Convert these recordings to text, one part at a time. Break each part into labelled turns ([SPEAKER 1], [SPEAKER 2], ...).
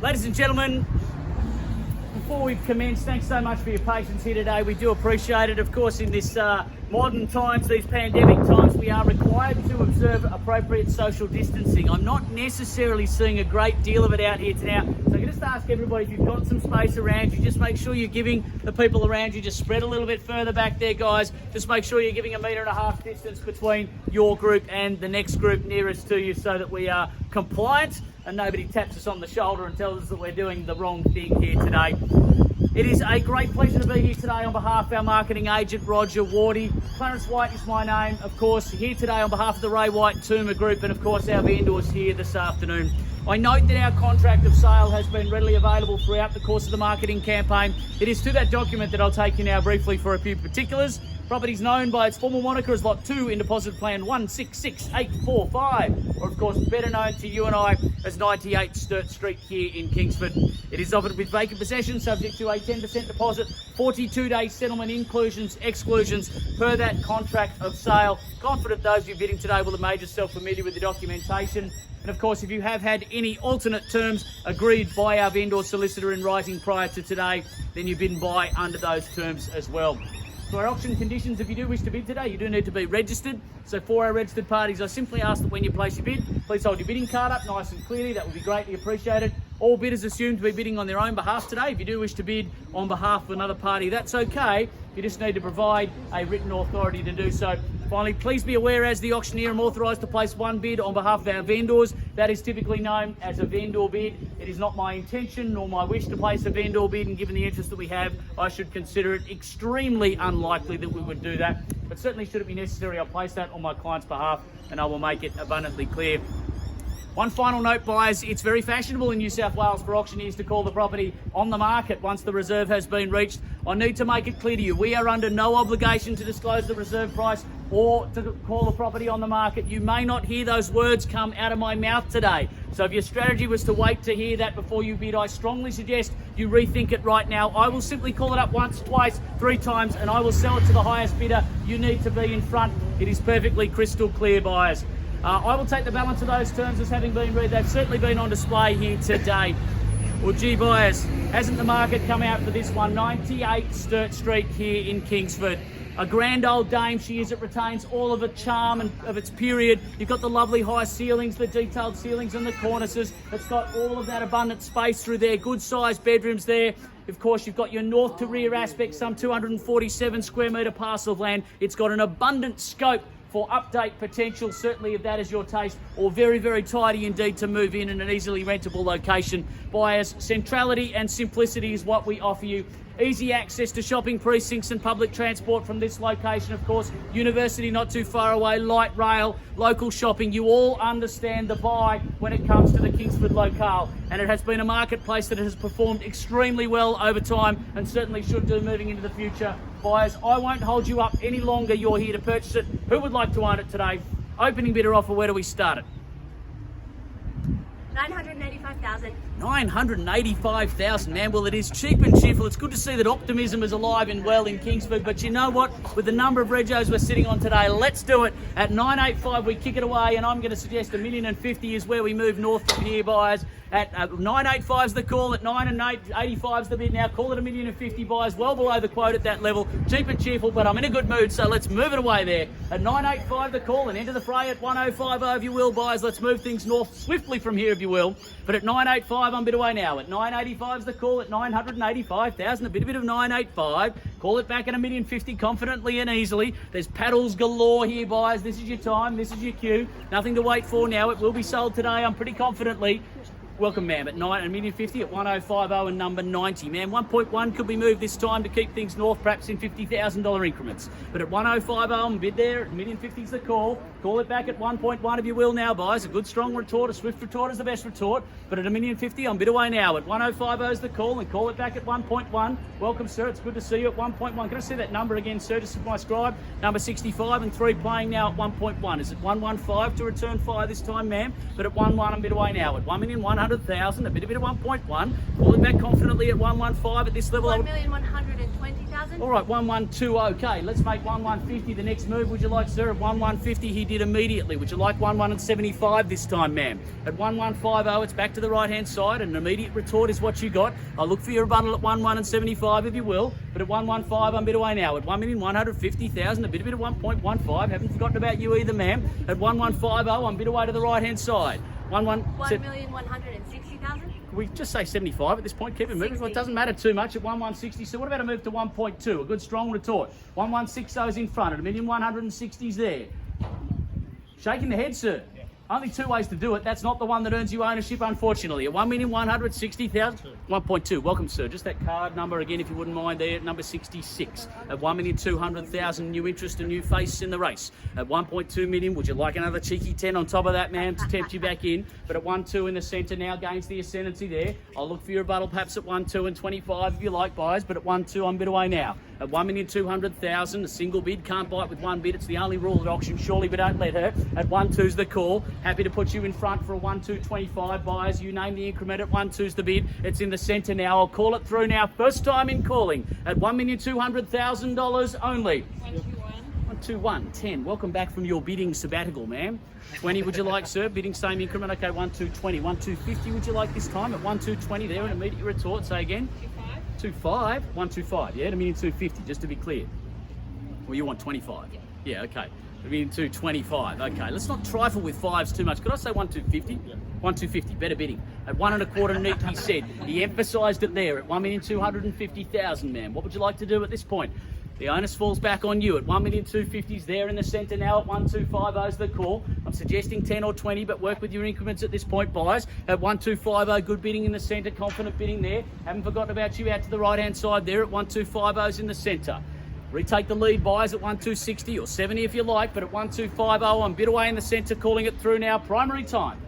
[SPEAKER 1] Ladies and gentlemen, before we commence, thanks so much for your patience here today. We do appreciate it. Of course, in this modern times, these pandemic times, we are required to observe appropriate social distancing. I'm not necessarily seeing a great deal of it out here now. So I just ask everybody, if you've got some space around you, just make sure you're giving the people around you, just spread a little bit further back there, guys. Just make sure you're giving 1.5 metre distance between your group and the next group nearest to you so that we are compliant and nobody taps us on the shoulder and tells us that we're doing the wrong thing here today. It is a great pleasure to be here today on behalf of our marketing agent, Roger Wardy. Clarence White is my name, of course, here today on behalf of the Ray White Touma Group and, of course, our vendors here this afternoon. I note that our contract of sale has been readily available throughout the course of the marketing campaign. It is to that document that I'll take you now briefly for a few particulars. Property is known by its formal moniker as Lot 2 in Deposit Plan 166845, or of course better known to you and I as 98 Sturt Street here in Kingsford. It is offered with vacant possession subject to a 10% deposit, 42-day settlement inclusions, exclusions per that contract of sale. Confident those of you bidding today will have made yourself familiar with the documentation. And of course, if you have had any alternate terms agreed by our vendor solicitor in writing prior to today, then you've bidden by under those terms as well. So our auction conditions, if you do wish to bid today, you do need to be registered. So for our registered parties, I simply ask that when you place your bid, please hold your bidding card up nice and clearly. That would be greatly appreciated. All bidders assumed to be bidding on their own behalf today. If you do wish to bid on behalf of another party, that's okay. You just need to provide a written authority to do so. Finally, please be aware, as the auctioneer, I'm authorised to place one bid on behalf of our vendors. That is typically known as a vendor bid. It is not my intention nor my wish to place a vendor bid, and given the interest that we have, I should consider it extremely unlikely that we would do that. But certainly, should it be necessary, I'll place that on my client's behalf, and I will make it abundantly clear. One final note, buyers, it's very fashionable in New South Wales for auctioneers to call the property on the market once the reserve has been reached. I need to make it clear to you, we are under no obligation to disclose the reserve price or to call the property on the market. You may not hear those words come out of my mouth today. So if your strategy was to wait to hear that before you bid, I strongly suggest you rethink it right now. I will simply call it up once, twice, 3 times, and I will sell it to the highest bidder. You need to be in front. It is perfectly crystal clear, buyers. I will take the balance of those terms as having been read. They've certainly been on display here today. Well, gee, buyers, hasn't the market come out for this one? 98 Sturt Street here in Kingsford. A grand old dame she is. It retains all of the charm and of its period. You've got the lovely high ceilings, the detailed ceilings and the cornices. It's got all of that abundant space through there, good sized bedrooms there. Of course, you've got your north to rear aspect, some 247 square metre parcel of land. It's got an abundant scope for update potential, certainly if that is your taste, or very, very tidy indeed to move in an easily rentable location. Buyers, centrality and simplicity is what we offer you. Easy access to shopping precincts and public transport from this location, of course. University not too far away, light rail, local shopping. You all understand the buy when it comes to the Kingsford locale. And it has been a marketplace that has performed extremely well over time and certainly should do moving into the future. Buyers, I won't hold you up any longer. You're here to purchase it. Who would like to own it today? Opening bidder offer, where do we start it?
[SPEAKER 2] 985,000.
[SPEAKER 1] 985,000, man. Well, it is cheap and cheerful. It's good to see that optimism is alive and well in Kingsford. But you know what? With the number of regos we're sitting on today, let's do it. At 985, we kick it away, and I'm going to suggest $1,050,000 is where we move north from here, buyers. At 985 is the call. At 985 is the bid. Now call it $1,050,000, buyers. Well below the quote at that level. Cheap and cheerful, but I'm in a good mood, so let's move it away there. At 985 the call, and into the fray at 105 if you will, buyers. Let's move things north swiftly from here if you will. But at 985 I'm bid away now. At 985 is the call. At 985,000, a bit of 985. Call it back at $1,050,000 confidently and easily. There's paddles galore here, buyers. This is your time. This is your cue. Nothing to wait for now. It will be sold today, I'm pretty confidently. Welcome, ma'am, at $1,050,000 at 1050 and number 90. Ma'am, 1.1 could be moved this time to keep things north, perhaps in $50,000 increments. But at 1050, I'm bid there. At $1,050,000 is the call. Call it back at 1.1 if you will now, buyers. A good strong retort, a swift retort is the best retort. But at $1,050,000, I'm bid away now. At 1050 is the call, and call it back at 1.1. Welcome, sir. It's good to see you at 1.1. Can I see that number again, sir, just for my scribe? Number 65 and 3 playing now at 1.1. Is it 115 to return fire this time, ma'am? But at 1.1, I'm bid away now. At 1,100,000. 100,000, a bit of 1.1. Calling back confidently at 115 at this level.
[SPEAKER 2] 1,120,000.
[SPEAKER 1] All right, 112. Okay, let's make 1150 the next move. Would you like, sir? At 1150, he did immediately. Would you like 1175 this time, ma'am? At 1150, it's back to the right-hand side. An immediate retort is what you got. I'll look for your rebuttal at 1175 if you will. But at 115, I'm bid away now. At 1,150,000, a bit of 1.15. Haven't forgotten about you either, ma'am. At 1150, I'm bid away to the right-hand side.
[SPEAKER 2] 1,160,000.
[SPEAKER 1] Can we just say 75 at this point? Keep it moving. Well, it doesn't matter too much at 1160. So what about a move to 1.2? A good strong retort. 1160's in front. At 1,160's there. Shaking the head, sir. Only two ways to do it. That's not the one that earns you ownership, unfortunately. At 1,160,000. 1.2. Welcome, sir. Just that card number again, if you wouldn't mind there, number 66. At 1,200,000, new interest and new face in the race. At 1.2 million, would you like another cheeky 10 on top of that, ma'am, to tempt you back in? But at 1.2 in the centre now gains the ascendancy there. I'll look for your rebuttal perhaps at 1.2 and 25 if you like, buyers. But at 1.2, I'm bid away now. At 1,200,000, a single bid, can't bite with one bid. It's the only rule at auction, surely, but don't let her. At 1.2's the call. Happy to put you in front for a 1.225, buyers. You name the increment at 1.2's the bid. It's in the centre now. I'll call it through now. First time in calling at $1,200,000 only. 121, 10. Welcome back from your bidding sabbatical, ma'am. 20 would you like, sir? Bidding same increment. Okay, 1.220. 1.250 would you like this time? At 1.220 there, an immediate retort. Say again. 25, 125, yeah, at 1,250,000, just to be clear. Well, you want 25? Yeah, okay. 1,225, okay. Let's not trifle with fives too much. Could I say 1,250? Yeah. 1,250, better bidding. At 1.25 neat, he said. He emphasised it there at 1,250,000, ma'am. What would you like to do at this point? The onus falls back on you at 1,250,000's there in the centre now at 1,250's the call. I'm suggesting 10 or 20, but work with your increments at this point, buyers. At 1,250, good bidding in the centre, confident bidding there. Haven't forgotten about you out to the right-hand side there at 1,250's in the centre. Retake the lead, buyers at 1,260 or 70 if you like, but at 1,250, I'm bid away in the centre, calling it through now. Primary time.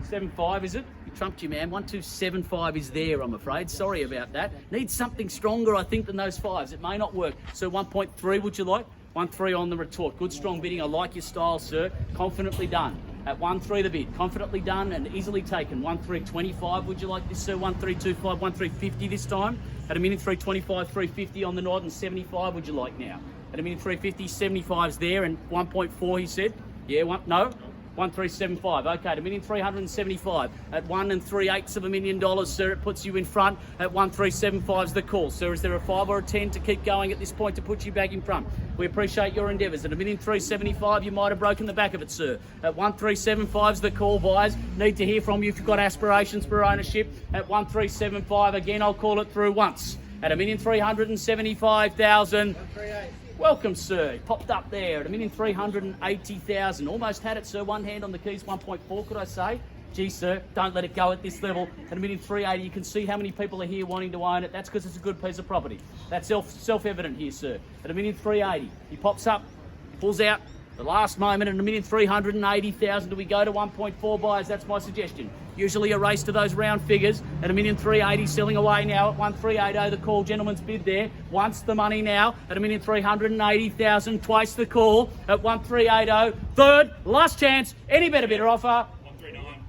[SPEAKER 1] 75, is it? Trumped you, man. 1,275 is there, I'm afraid. Sorry about that. Needs something stronger, I think, than those fives. It may not work. So 1.3 would you like? 1.3 on the retort. Good strong bidding. I like your style, sir. Confidently done. At 1.3 the bid. Confidently done and easily taken. 1.325 would you like this, sir? 1.325, 1.350 this time. At 1,325, 350 on the nod and 75 would you like now? At 1,350, 75's there and 1.4 he said. Yeah, no? 1,375. Okay, at 1,375 at 1 3/8 of $1 million, sir. It puts you in front at 1,375's the call, sir. Is there a 5 or a 10 to keep going at this point to put you back in front? We appreciate your endeavours. At 1,375, you might have broken the back of it, sir. At 1,375's the call, buyers. Need to hear from you if you've got aspirations for ownership. At 1,375 again, I'll call it through once. At 1,375,000. Welcome, sir. He popped up there at 1,380,000. Almost had it, sir. One hand on the keys, 1.4, could I say? Gee, sir, don't let it go at this level. At 1,380,000, you can see how many people are here wanting to own it. That's because it's a good piece of property. That's self-evident here, sir. At 1,380,000, he pops up, pulls out. The last moment at 1,380,000. Do we go to 1.4 buyers? That's my suggestion. Usually a race to those round figures. At 1,380,000, selling away now at 1,380. The call, gentleman's bid there. Once the money now at 1,380,000. Twice the call at 1,380. Third, last chance. Any better bidder offer? 139.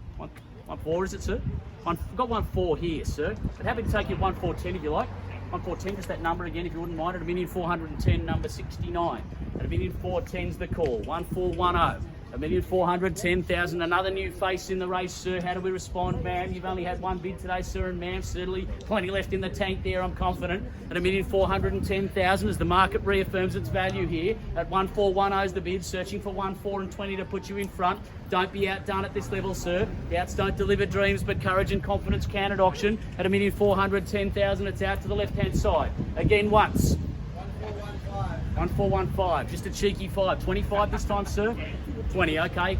[SPEAKER 1] 1.4 is it, sir? I've got 1.4 here, sir. But happy to take you 1.410 if you like. 1.410, just that number again, if you wouldn't mind. At 1,410, number 69. At 1,410's the call. 1,410. 1,410,000. Another new face in the race, sir. How do we respond, ma'am? You've only had one bid today, sir, and ma'am, certainly plenty left in the tank there, I'm confident. At 1,410,000 as the market reaffirms its value here. At 1,410 is the bid, searching for 1,420 to put you in front. Don't be outdone at this level, sir. The outs don't deliver dreams, but courage and confidence can at auction. At 1,410,000, it's out to the left-hand side. Again, once. 1,415, just a cheeky 5. 25 this time, sir? 20, okay.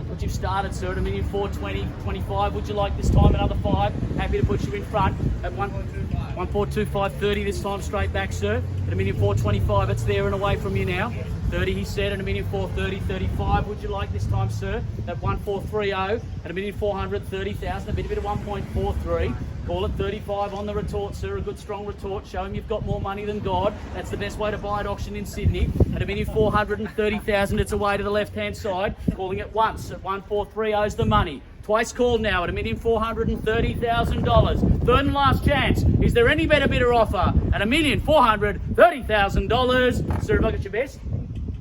[SPEAKER 1] But you've started, sir, at 1,420, 25. Would you like this time another 5? Happy to put you in front at 1,425, 30 this time, straight back, sir. At 1,425, it's there and away from you now. 30, he said, at 1,430, 35. Would you like this time, sir? At 1,430, at 1,430,000, a bit of 1.43. Call it 35 on the retort, sir. A good strong retort. Show him you've got more money than God. That's the best way to buy at auction in Sydney. At 1,430,000, it's away to the left-hand side. Calling it once at 1,430 is the money. Twice called now at $1,430,000. Third and last chance. Is there any better bidder offer at $1,430,000? Sir, have I got your best?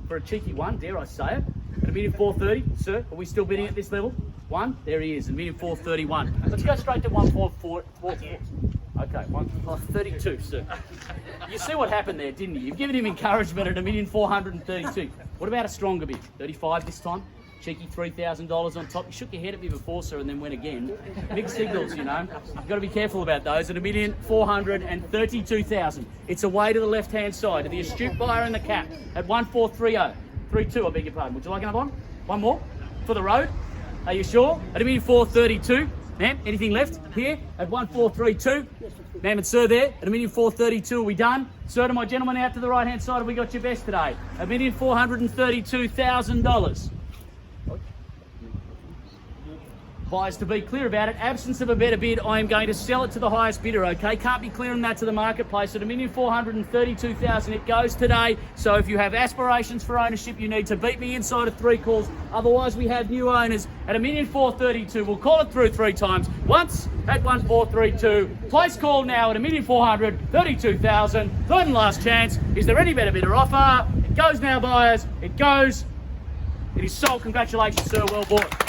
[SPEAKER 1] For a cheeky one, dare I say it? At $1,430,000, sir, are we still bidding at this level? One, there he is, $1,431,000. Let's go straight to 1,444. Okay, 1,32, sir. You see what happened there, didn't you? You've given him encouragement at $1,432,000. What about a stronger bid? 35 this time? Cheeky $3,000 on top. You shook your head at me before, sir, and then went again. Mixed signals, you know. You've got to be careful about those. At $1,432,000. It's away to the left-hand side, to the astute buyer in the cap at 1,430. 32, I beg your pardon. Would you like another one? One more? For the road? Are you sure? At $1,432,000. Ma'am, anything left here at 1,432? Ma'am and sir there at $1,432,000. Are we done? Sir, to my gentleman out to the right-hand side, have we got your best today? $1,432,000. Buyers, to be clear about it, absence of a better bid, I am going to sell it to the highest bidder, okay? Can't be clearing that to the marketplace. At $1,432,000 it goes today. So if you have aspirations for ownership, you need to beat me inside of 3 calls. Otherwise, we have new owners at $1,432,000. We'll call it through 3 times. Once at 1,432. Place call now at $1,432,000. Third and last chance. Is there any better bidder offer? It goes now, buyers. It goes. It is sold. Congratulations, sir. Well bought.